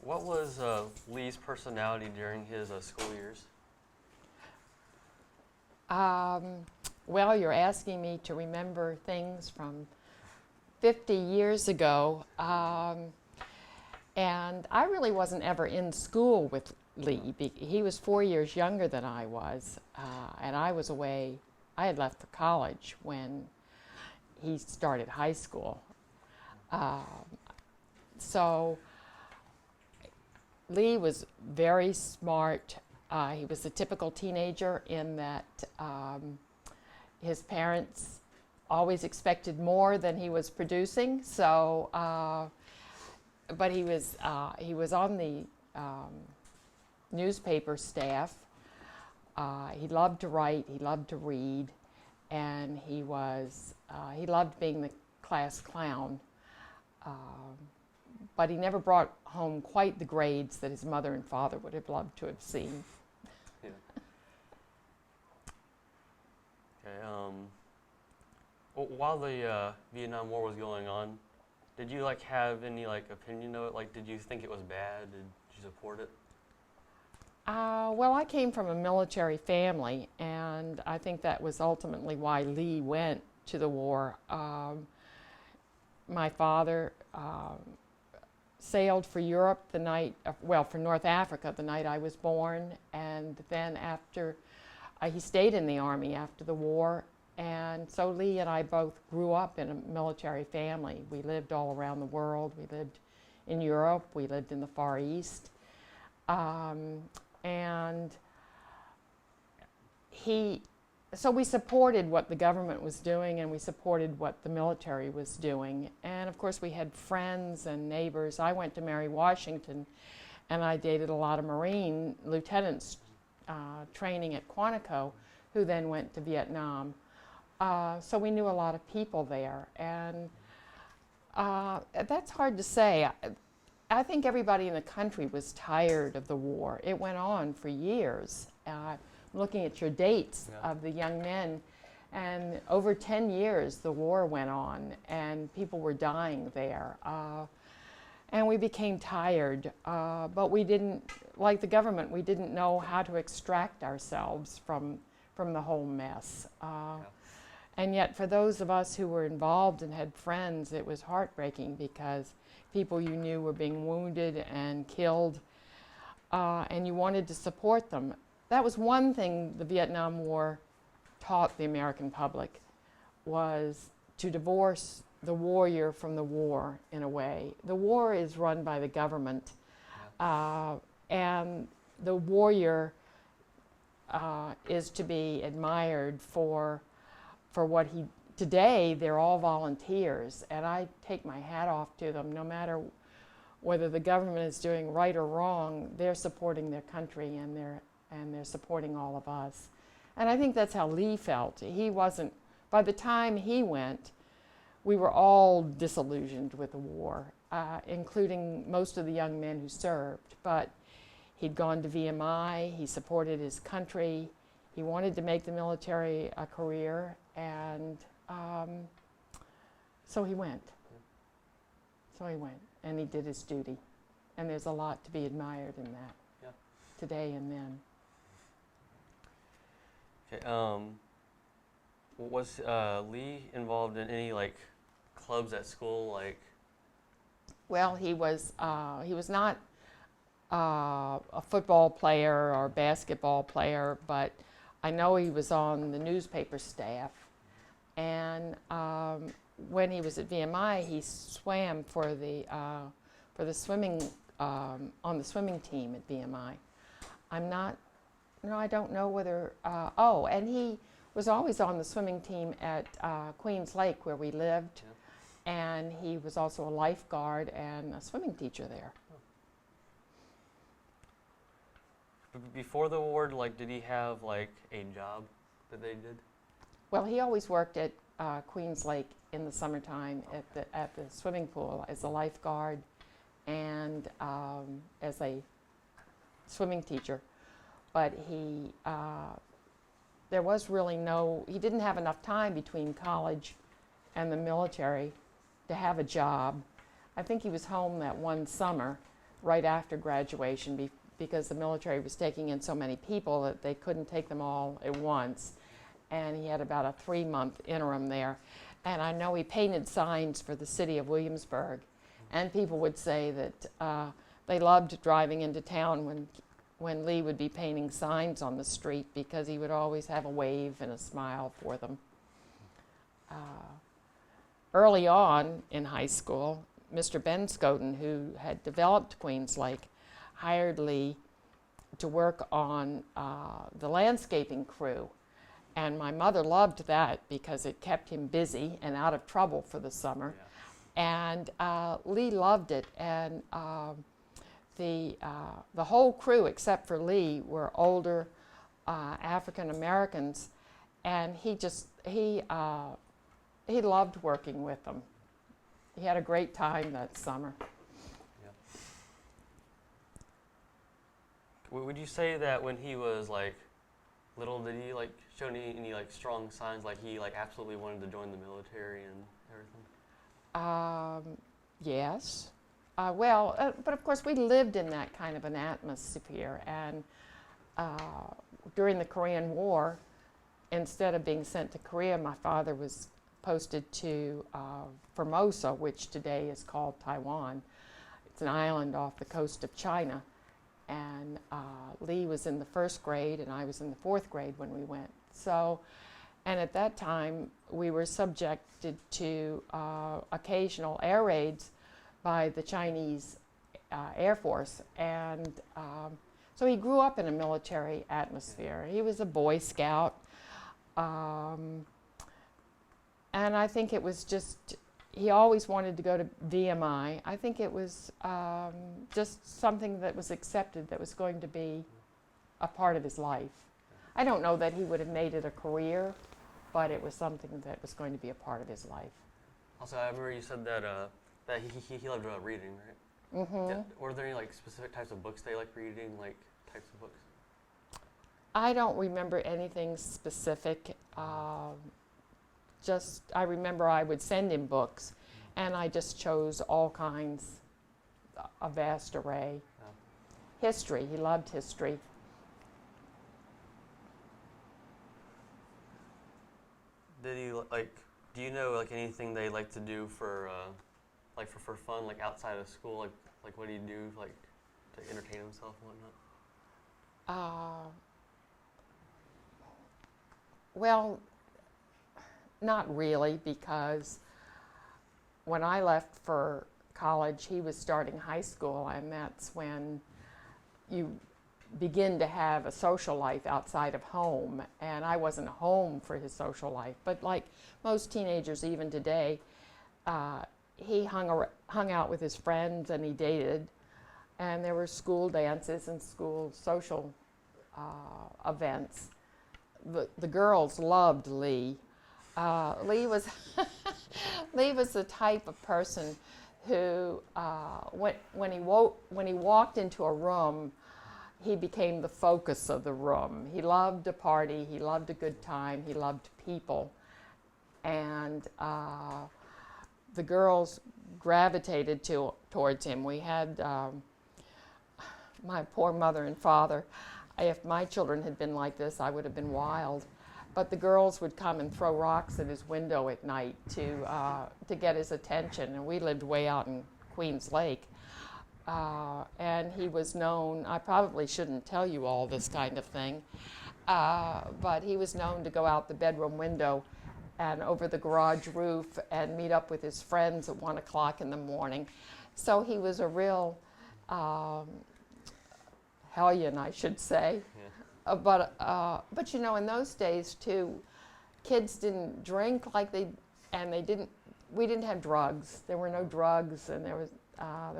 What was Lee's personality during his school years? Well, you're asking me to remember things from 50 years ago, and I really wasn't ever in school with Lee. He was 4 years younger than I was, and I was away. I had left for college when he started high school. So Lee was very smart. He was a typical teenager in that his parents always expected more than he was producing. So, but he was on the newspaper staff. He loved to write. He loved to read, and he loved being the class clown. But he never brought home quite the grades that his mother and father would have loved to have seen. Yeah. Okay. Well, while the Vietnam War was going on, did you have any opinion of it? Did you think it was bad? Did you support it? Well, I came from a military family, and I think that was ultimately why Lee went to the war. My father sailed for Europe the night, for North Africa the night I was born, and then after, he stayed in the Army after the war, and so Lee and I both grew up in a military family. We lived all around the world. We lived in Europe, we lived in the Far East, and so we supported what the government was doing, and we supported what the military was doing. And of course we had friends and neighbors. I went to Mary Washington, and I dated a lot of Marine lieutenants training at Quantico, who then went to Vietnam. So we knew a lot of people there, and that's hard to say. I think everybody in the country was tired of the war. It went on for years. Looking at your dates of the young men, and over 10 years the war went on, and people were dying there. And we became tired, but we didn't, like the government, we didn't know how to extract ourselves from the whole mess. And yet for those of us who were involved and had friends, it was heartbreaking, because people you knew were being wounded and killed, and you wanted to support them. That was one thing the Vietnam War taught the American public, was to divorce the warrior from the war, in a way. The war is run by the government, and the warrior is to be admired for what he, today they're all volunteers, and I take my hat off to them. No matter whether the government is doing right or wrong, they're supporting their country, and they're supporting all of us. And I think that's how Lee felt. He wasn't, by the time he went, we were all disillusioned with the war, including most of the young men who served. But he'd gone to VMI, he supported his country, he wanted to make the military a career, and so he went. And he did his duty. And there's a lot to be admired in that, today and then. Okay, was Lee involved in any clubs at school? Well, he was not a football player or basketball player, but I know he was on the newspaper staff. And when he was at VMI, he swam for the swimming on the swimming team at VMI. I don't know whether, and he was always on the swimming team at Queens Lake, where we lived, and he was also a lifeguard and a swimming teacher there. Before the war, did he have a job that they did? Well, he always worked at Queens Lake in the summertime at the swimming pool as a lifeguard and as a swimming teacher. But there was really he didn't have enough time between college and the military to have a job. I think he was home that one summer, right after graduation because the military was taking in so many people that they couldn't take them all at once. And he had about a 3-month interim there. And I know he painted signs for the city of Williamsburg. And people would say that they loved driving into town when Lee would be painting signs on the street because he would always have a wave and a smile for them. Early on in high school, Mr. Ben Scoden, who had developed Queens Lake, hired Lee to work on the landscaping crew. And my mother loved that because it kept him busy and out of trouble for the summer. Yeah. And Lee loved it. And the whole crew, except for Lee, were older African Americans. And he loved working with them. He had a great time that summer. Yeah. Would you say that when he was like little, did he like show any like strong signs like he like absolutely wanted to join the military and everything? Yes. But of course we lived in that kind of an atmosphere, and during the Korean War, instead of being sent to Korea, my father was posted to Formosa, which today is called Taiwan. It's an island off the coast of China. And Lee was in the 1st grade and I was in the 4th grade when we went. So, and at that time we were subjected to occasional air raids by the Chinese Air Force. And so he grew up in a military atmosphere. He was a Boy Scout. And I think it was just, he always wanted to go to VMI. I think it was just something that was accepted that was going to be a part of his life. I don't know that he would have made it a career, but it was something that was going to be a part of his life. Also, I remember you said that that he loved reading, right? Mm-hmm. Yeah. Were there any like specific types of books they like reading, like types of books? I don't remember anything specific. I remember I would send him books, and I just chose all kinds, a vast array. Yeah. History, he loved history. Did he like? Do you know like anything they like to do for fun, like outside of school? Like what do you do like to entertain himself and whatnot? Well, not really, because when I left for college, he was starting high school, and that's when you begin to have a social life outside of home, and I wasn't home for his social life. But like most teenagers even today, he hung out with his friends and he dated, and there were school dances and school social events. The girls loved Lee. Lee was Lee was the type of person who, when he walked into a room, he became the focus of the room. He loved a party. He loved a good time. He loved people, and the girls gravitated towards him. We had my poor mother and father. If my children had been like this, I would have been wild. But the girls would come and throw rocks at his window at night to get his attention. And we lived way out in Queens Lake. And he was known, I probably shouldn't tell you all this kind of thing, but he was known to go out the bedroom window and over the garage roof and meet up with his friends at 1 o'clock in the morning. So he was a real hellion, I should say. Yeah. But you know, in those days too, kids didn't drink like we didn't have drugs. There were no drugs, and there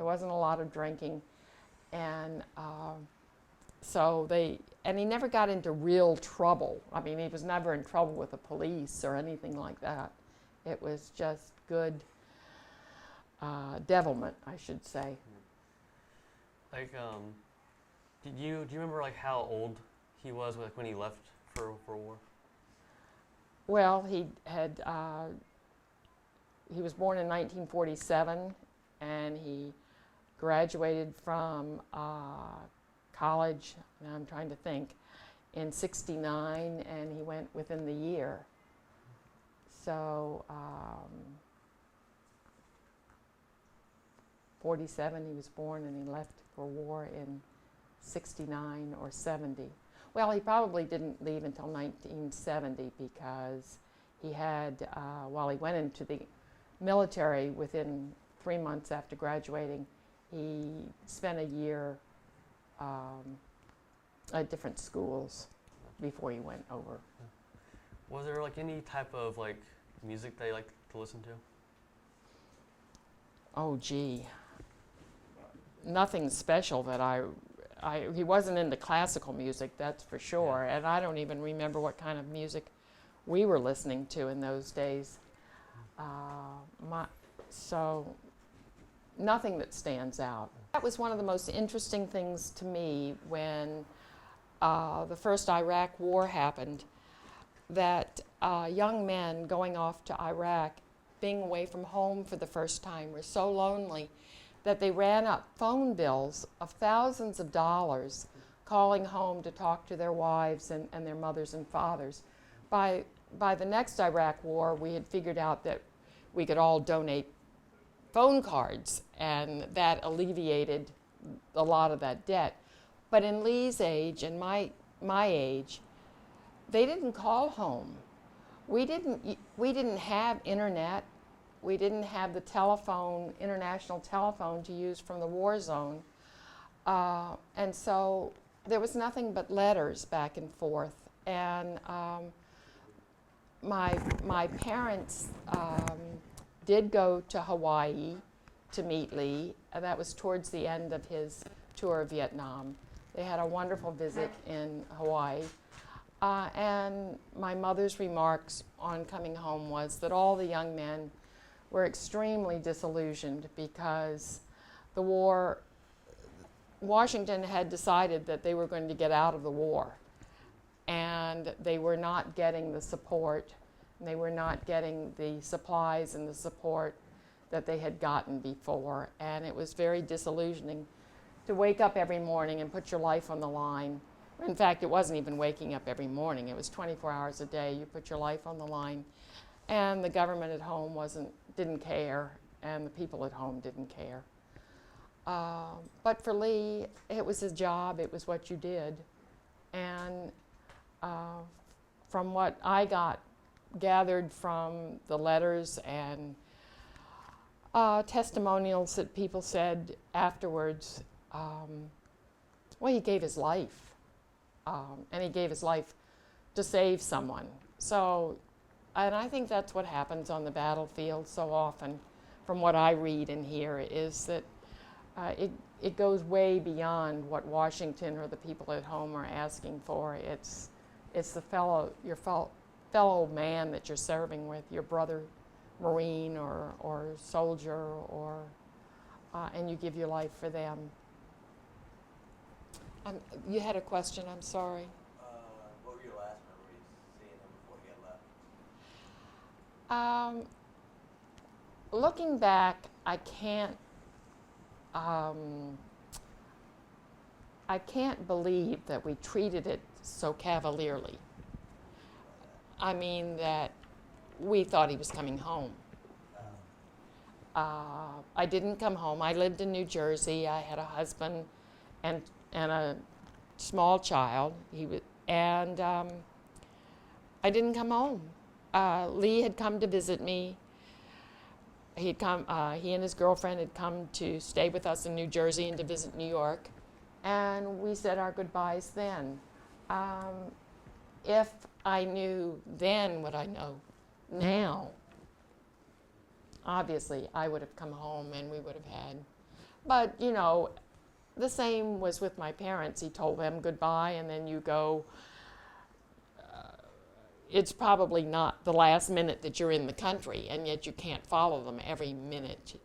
wasn't a lot of drinking, and he never got into real trouble. I mean, he was never in trouble with the police or anything like that. It was just good devilment, I should say. Like, do you remember like how old he was when he left for war? Well, he was born in 1947, and he graduated from college, and I'm trying to think, in '69, and he went within the year. So, 47 he was born, and he left for war in '69 or '70. Well, he probably didn't leave until 1970 because he had, while he went into the military within 3 months after graduating, he spent a year at different schools before he went over. Was there like any type of like music that you like to listen to? Oh, gee. Nothing special that he wasn't into classical music, that's for sure, and I don't even remember what kind of music we were listening to in those days. So nothing that stands out. That was one of the most interesting things to me when the first Iraq War happened, that young men going off to Iraq, being away from home for the first time, were so lonely that they ran up phone bills of thousands of dollars calling home to talk to their wives and their mothers and fathers. By the next Iraq War, we had figured out that we could all donate phone cards, and that alleviated a lot of that debt. But in Lee's age and my age, they didn't call home. We didn't have internet. We didn't have the telephone, international telephone to use from the war zone. And so there was nothing but letters back and forth. And my parents did go to Hawaii to meet Lee. That was towards the end of his tour of Vietnam. They had a wonderful visit in Hawaii. And my mother's remarks on coming home was that all the young men were extremely disillusioned because the war, Washington had decided that they were going to get out of the war, and they were not getting the support, and they were not getting the supplies and the support that they had gotten before, and it was very disillusioning to wake up every morning and put your life on the line. In fact, it wasn't even waking up every morning. It was 24 hours a day. You put your life on the line, and the government at home didn't care, and the people at home didn't care. But for Lee, it was his job. It was what you did. And from what I gathered from the letters and testimonials that people said afterwards, well, he gave his life. And he gave his life to save someone. So, and I think that's what happens on the battlefield so often, from what I read and hear, is that it goes way beyond what Washington or the people at home are asking for. It's your fellow man that you're serving with, your brother Marine or soldier, or and you give your life for them. You had a question, I'm sorry. What were your last memories seeing him before he had left? Looking back, I can't believe that we treated it so cavalierly. I mean, that we thought he was coming home. I didn't come home. I lived in New Jersey. I had a husband and a small child. I didn't come home. Lee had come to visit me. He and his girlfriend had come to stay with us in New Jersey and to visit New York, and we said our goodbyes then. If I knew then what I know now, obviously I would have come home and we would have had, but you know, the same was with my parents. He told them goodbye, and then you go. It's probably not the last minute that you're in the country, and yet you can't follow them every minute.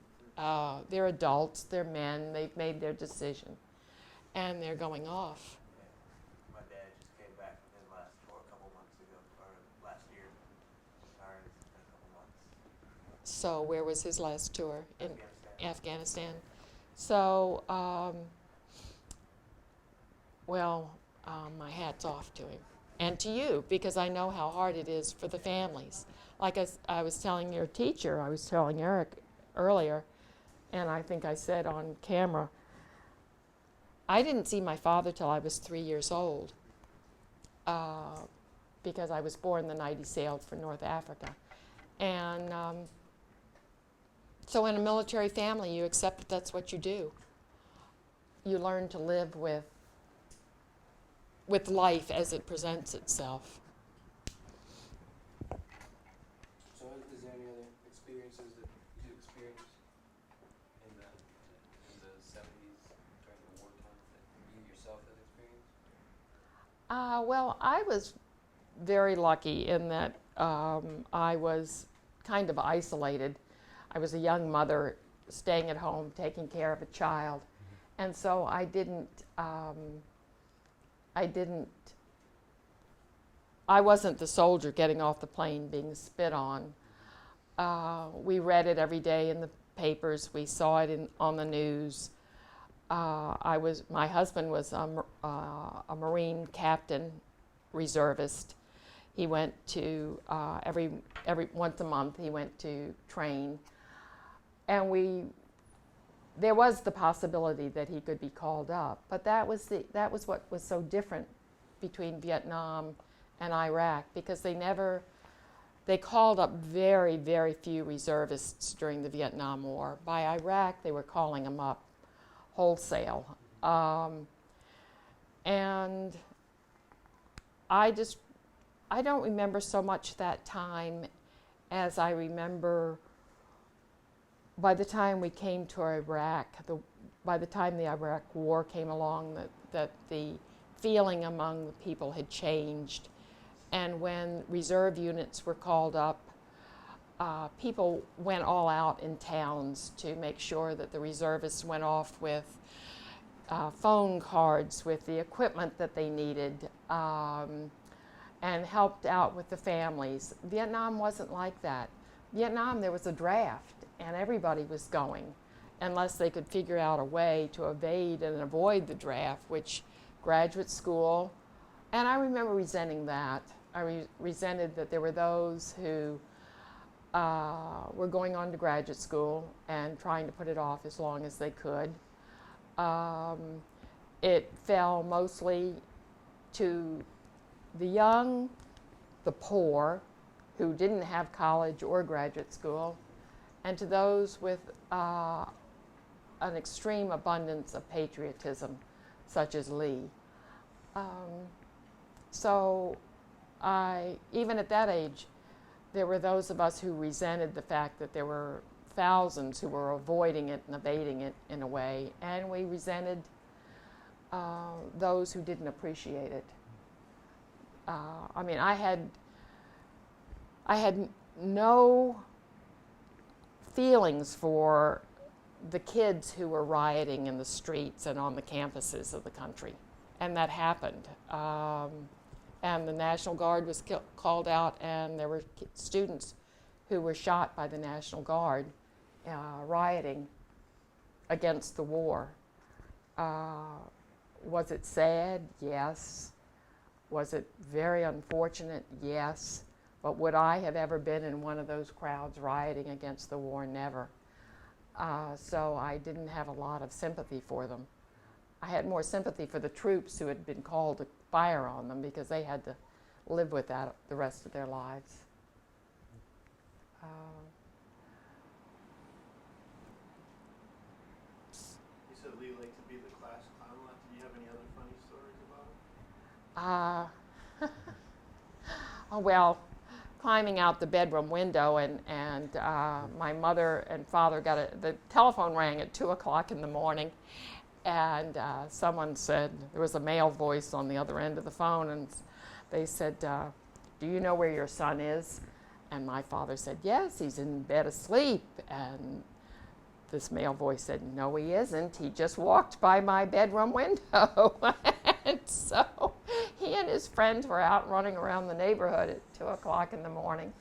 They're adults, they're men, they've made their decision, and they're going off. Yeah. My dad just came back from his last tour a couple months ago, or last year. Retired in a couple months. So where was his last tour? In Afghanistan. Afghanistan. So, my hat's off to him. And to you, because I know how hard it is for the families. Like I was telling your teacher, I was telling Eric earlier, and I think I said on camera, I didn't see my father till I was 3 years old, because I was born the night he sailed for North Africa. And so in a military family, you accept that that's what you do. You learn to live with life as it presents itself. So is there any other experiences that you experienced in the 70s during the wartime that you yourself had experienced? Well, I was very lucky in that I was kind of isolated. I was a young mother staying at home, taking care of a child. And so I wasn't the soldier getting off the plane being spit on. We read it every day in the papers. We saw it on the news. My husband was a Marine captain, reservist. He went to every once a month. He went to train, and there was the possibility that he could be called up. But that was what was so different between Vietnam and Iraq, because they called up very, very few reservists during the Vietnam War. By Iraq, they were calling them up wholesale. And I don't remember so much that time as I remember by the time we came to Iraq, by the time the Iraq War came along, that the feeling among the people had changed. And when reserve units were called up, people went all out in towns to make sure that the reservists went off with phone cards, with the equipment that they needed, and helped out with the families. Vietnam wasn't like that. Vietnam, there was a draft, and everybody was going, unless they could figure out a way to evade and avoid the draft, which graduate school, and I remember resenting that. I resented that there were those who were going on to graduate school and trying to put it off as long as they could. It fell mostly to the young, the poor, who didn't have college or graduate school, and to those with an extreme abundance of patriotism, such as Lee. So even at that age, there were those of us who resented the fact that there were thousands who were avoiding it and evading it in a way, and we resented those who didn't appreciate it. I had no feelings for the kids who were rioting in the streets and on the campuses of the country, and that happened. And the National Guard was called out, and there were students who were shot by the National Guard rioting against the war. Was it sad? Yes. Was it very unfortunate? Yes. But would I have ever been in one of those crowds rioting against the war? Never. So I didn't have a lot of sympathy for them. I had more sympathy for the troops who had been called to fire on them, because they had to live with that the rest of their lives. You said Lee liked to be the class clown a lot. Did you have any other funny stories about him? Well, climbing out the bedroom window, and my mother and father the telephone rang at 2 o'clock in the morning, and someone said, there was a male voice on the other end of the phone, and they said, do you know where your son is? And my father said, yes, he's in bed asleep. And this male voice said, no, he isn't. He just walked by my bedroom window. And so he and his friends were out running around the neighborhood at 2 o'clock in the morning.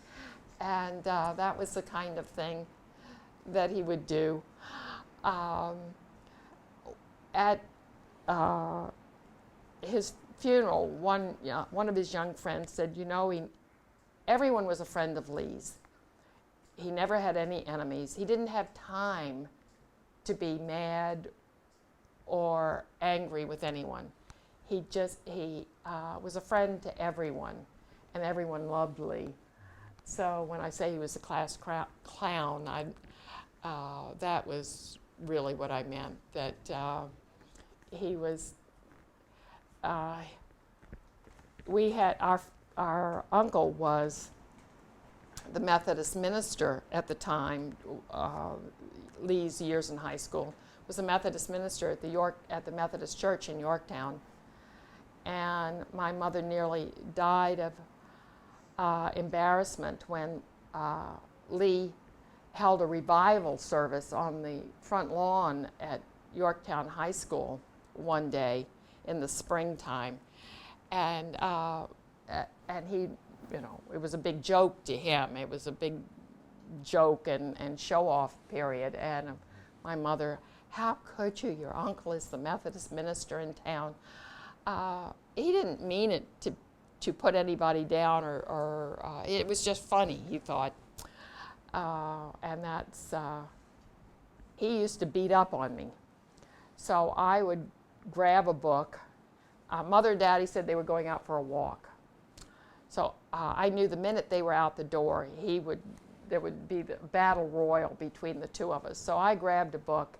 And that was the kind of thing that he would do. at his funeral, one of his young friends said, you know, everyone was a friend of Lee's. He never had any enemies. He didn't have time to be mad or angry with anyone. He was a friend to everyone, and everyone loved Lee. So when I say he was a class clown, that was really what I meant, that he was, we had, our uncle was the Methodist minister at the time. Lee's years in high school was a Methodist minister at the Methodist Church in Yorktown, and my mother nearly died of embarrassment when Lee held a revival service on the front lawn at Yorktown High School one day in the springtime, and he, you know, it was a big joke to him. It was a big joke and show-off period. And my mother, how could you? Your uncle is the Methodist minister in town. He didn't mean it to put anybody down, or it was just funny, he thought. And that's, he used to beat up on me. So I would grab a book. Mother and Daddy said they were going out for a walk. So I knew the minute they were out the door, there would be the battle royal between the two of us. So I grabbed a book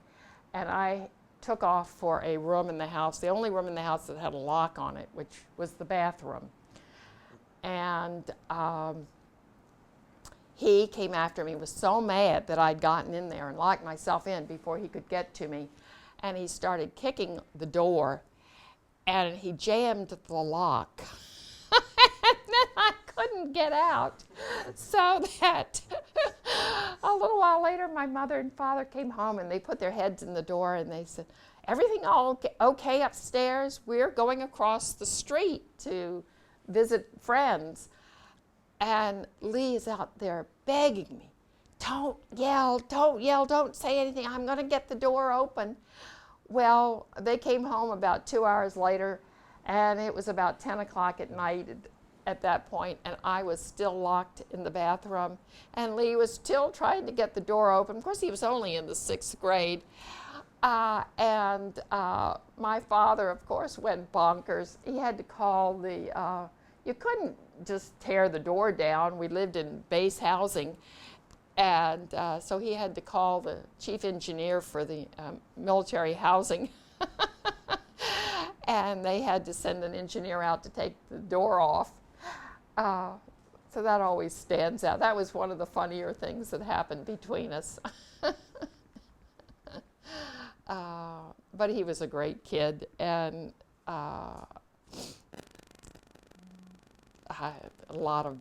and I took off for a room in the house, the only room in the house that had a lock on it, which was the bathroom. And he came after me, was so mad that I'd gotten in there and locked myself in before he could get to me. And he started kicking the door and he jammed the lock. And then I couldn't get out. So that a little while later, my mother and father came home and they put their heads in the door and they said, everything all okay upstairs? We're going across the street to visit friends. And Lee is out there begging me, don't yell, don't say anything. I'm going to get the door open. Well, they came home about 2 hours later, and it was about 10 o'clock at night at that point, and I was still locked in the bathroom, and Lee was still trying to get the door open. Of course, he was only in the 6th grade. And my father, of course, went bonkers. He had to call you couldn't just tear the door down. We lived in base housing. And so he had to call the chief engineer for the military housing. And they had to send an engineer out to take the door off. So that always stands out. That was one of the funnier things that happened between us. But he was a great kid, and I had a lot of,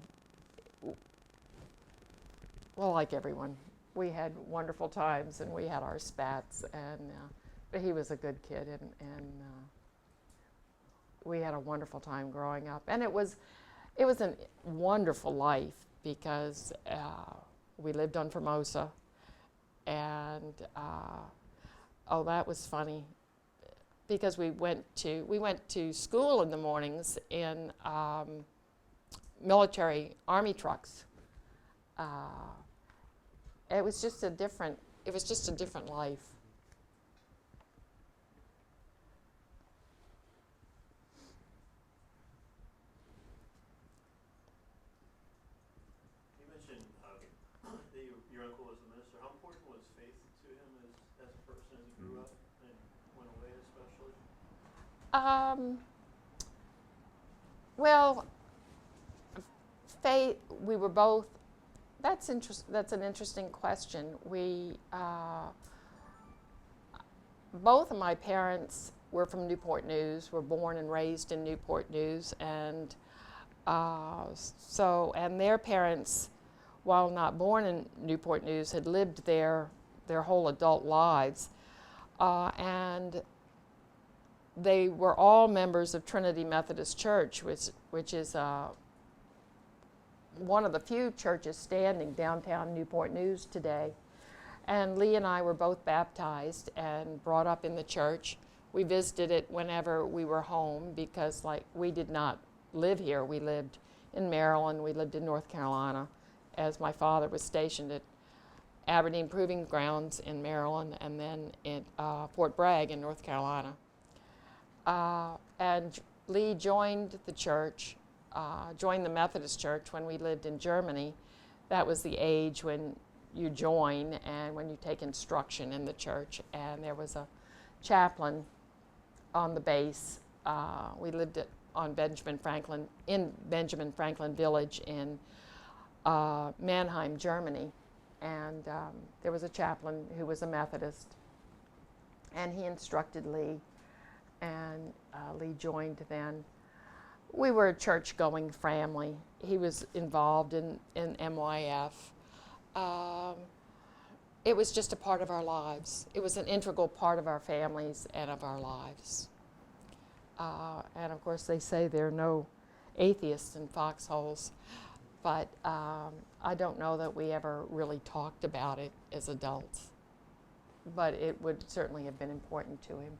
well, like everyone, we had wonderful times and we had our spats, but he was a good kid, and we had a wonderful time growing up. And it was a wonderful life because we lived on Formosa, and oh, that was funny because we went to school in the mornings in military army trucks. It was just a different life. You mentioned that your uncle was a minister. How important was faith to him as a person as he grew up and went away, especially? Well, faith. We were both. That's an interesting question. We both of my parents were from Newport News. Were born and raised in Newport News, and and their parents, while not born in Newport News, had lived there their whole adult lives, and they were all members of Trinity Methodist Church, which is one of the few churches standing downtown Newport News today. And Lee and I were both baptized and brought up in the church. We visited it whenever we were home because, like, we did not live here. We lived in Maryland. We lived in North Carolina, as my father was stationed at Aberdeen Proving Grounds in Maryland and then in Fort Bragg in North Carolina. And Lee joined the church, joined the Methodist Church when we lived in Germany. That was the age when you join and when you take instruction in the church. And there was a chaplain on the base. We lived in Benjamin Franklin Village in Mannheim, Germany. And there was a chaplain who was a Methodist, and he instructed Lee, and Lee joined then. We were a church-going family. He was involved in MYF. It was just a part of our lives. It was an integral part of our families and of our lives. And of course, they say there are no atheists in foxholes. But I don't know that we ever really talked about it as adults. But it would certainly have been important to him.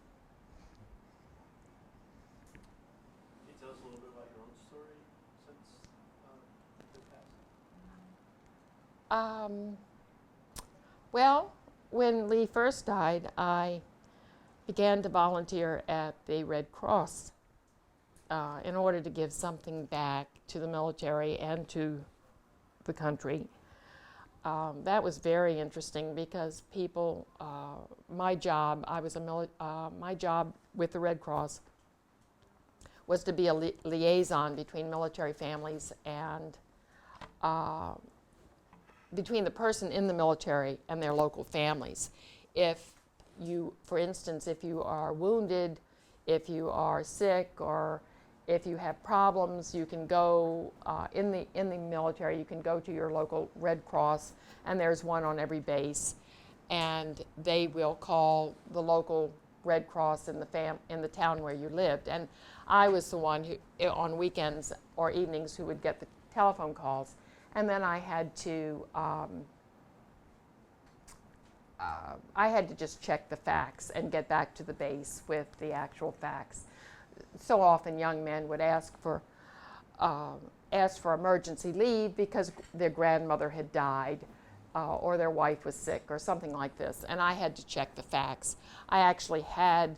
Can you tell us a little bit about your own story since his passing? Well, when Lee first died, I began to volunteer at the Red Cross in order to give something back to the military and to the country. That was very interesting because people, my job with the Red Cross was to be a liaison between military families and between the person in the military and their local families. If you, for instance, if you are wounded, if you are sick, or if you have problems, you can go in the military. You can go to your local Red Cross, and there's one on every base, and they will call the local Red Cross in the town where you lived. And I was the one who, on weekends or evenings, who would get the telephone calls, and then I had to just check the facts and get back to the base with the actual facts. So often young men would ask for emergency leave because their grandmother had died or their wife was sick or something like this, and I had to check the facts. I actually had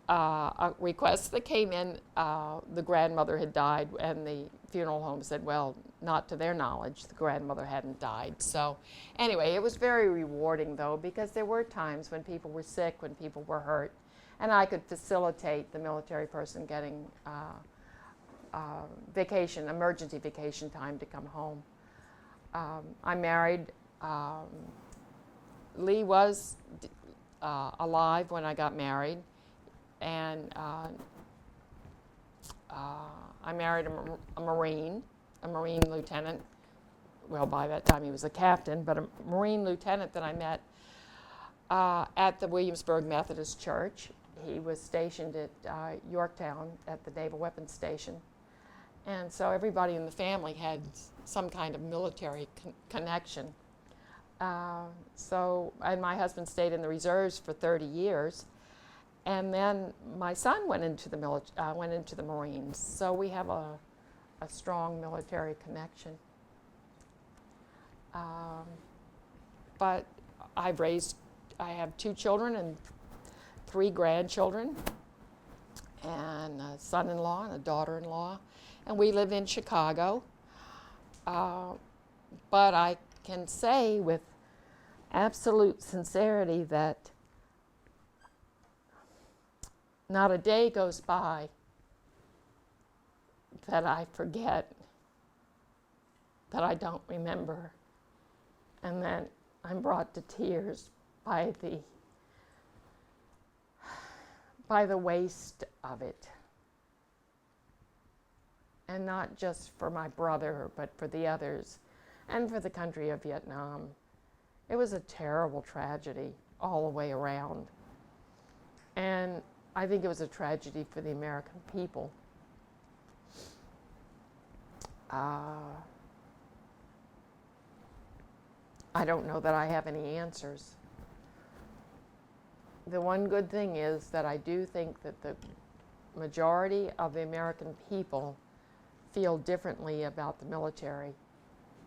a request that came in. The grandmother had died, and the funeral home said, well, not to their knowledge, the grandmother hadn't died. So anyway, it was very rewarding, though, because there were times when people were sick, when people were hurt, and I could facilitate the military person getting emergency vacation time to come home. I'm married. Lee was alive when I got married, and I married a Marine lieutenant. Well, by that time he was a captain, but a Marine lieutenant that I met at the Williamsburg Methodist Church. He was stationed at Yorktown at the Naval Weapons Station. And so everybody in the family had some kind of military connection. And my husband stayed in the reserves for 30 years. And then my son went into the Marines. So we have a strong military connection. But I have 2 children and 3 grandchildren, and a son-in-law and a daughter-in-law, and we live in Chicago. But I can say with absolute sincerity that not a day goes by that I forget, that I don't remember, and that I'm brought to tears by the waste of it. And not just for my brother, but for the others, and for the country of Vietnam. It was a terrible tragedy all the way around. And I think it was a tragedy for the American people. I don't know that I have any answers. The one good thing is that I do think that the majority of the American people feel differently about the military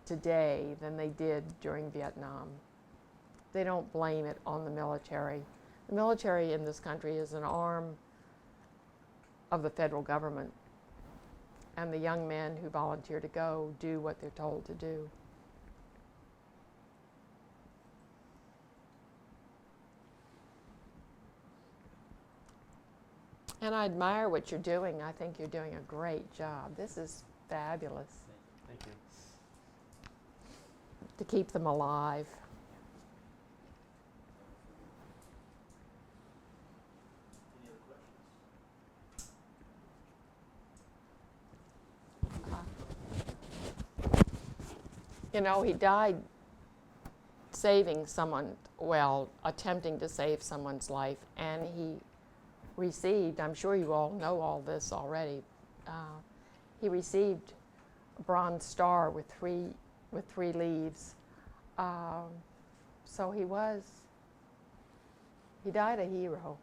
today than they did during Vietnam. They don't blame it on the military. The military in this country is an arm of the federal government, and the young men who volunteer to go do what they're told to do. And I admire what you're doing. I think you're doing a great job. This is fabulous Thank you. to keep them alive. Any other questions? You know, he died saving someone, well, attempting to save someone's life, and he received, I'm sure you all know all this already, he received a Bronze Star with three leaves. So he died a hero.